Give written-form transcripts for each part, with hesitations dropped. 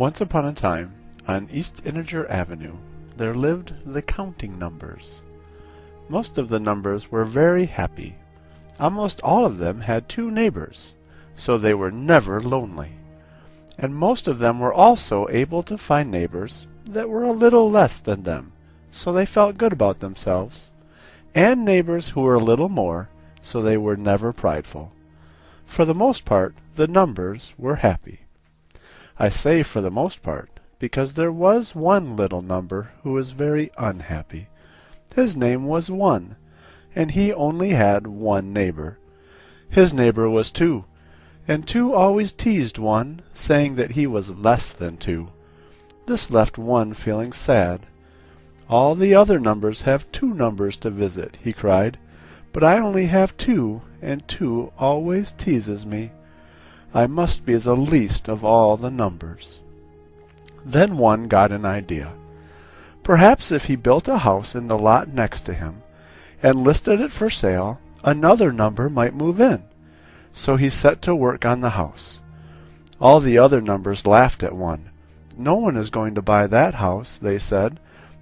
Once upon a time, on East Integer Avenue, there lived the counting numbers. Most of the numbers were very happy. Almost all of them had 2 neighbors, so they were never lonely. And most of them were also able to find neighbors that were a little less than them, so they felt good about themselves, and neighbors who were a little more, so they were never prideful. For the most part, the numbers were happy. I say for the most part, because there was one little number who was very unhappy. His name was 1, and he only had 1 neighbor. His neighbor was 2, and 2 always teased 1, saying that he was less than 2. This left 1 feeling sad. "All the other numbers have 2 numbers to visit," he cried, "but I only have 2, and 2 always teases me. I must be the least of all the numbers." Then 1 got an idea. Perhaps if he built a house in the lot next to him, and listed it for sale, another number might move in. So he set to work on the house. All the other numbers laughed at 1. "No one is going to buy that house," they said.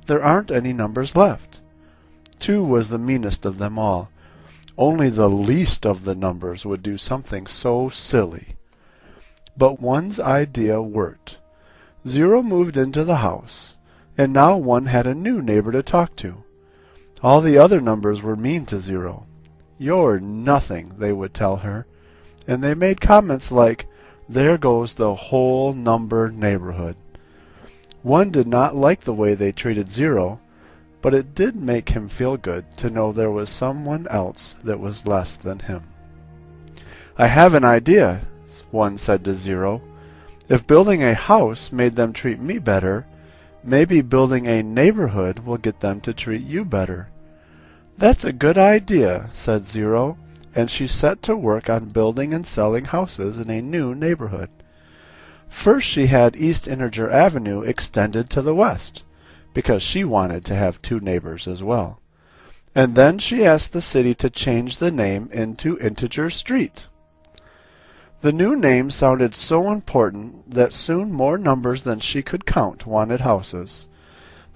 "There aren't any numbers left." 2 was the meanest of them all. Only the least of the numbers would do something so silly. But 1's idea worked. 0 moved into the house, and now 1 had a new neighbor to talk to. All the other numbers were mean to 0. "You're nothing," they would tell her, and they made comments like, "There goes the whole number neighborhood." 1 did not like the way they treated 0, but it did make him feel good to know there was someone else that was less than him. "I have an idea," 1 said to 0. "If building a house made them treat me better, maybe building a neighborhood will get them to treat you better." "That's a good idea," said 0, and she set to work on building and selling houses in a new neighborhood. First she had East Integer Avenue extended to the west, because she wanted to have 2 neighbors as well. And then she asked the city to change the name into Integer Street. The new name sounded so important that soon more numbers than she could count wanted houses.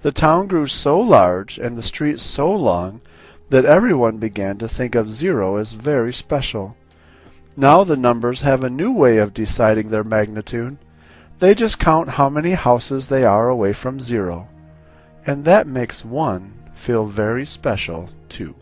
The town grew so large and the street so long that everyone began to think of 0 as very special. Now the numbers have a new way of deciding their magnitude. They just count how many houses they are away from 0. And that makes 1 feel very special, too.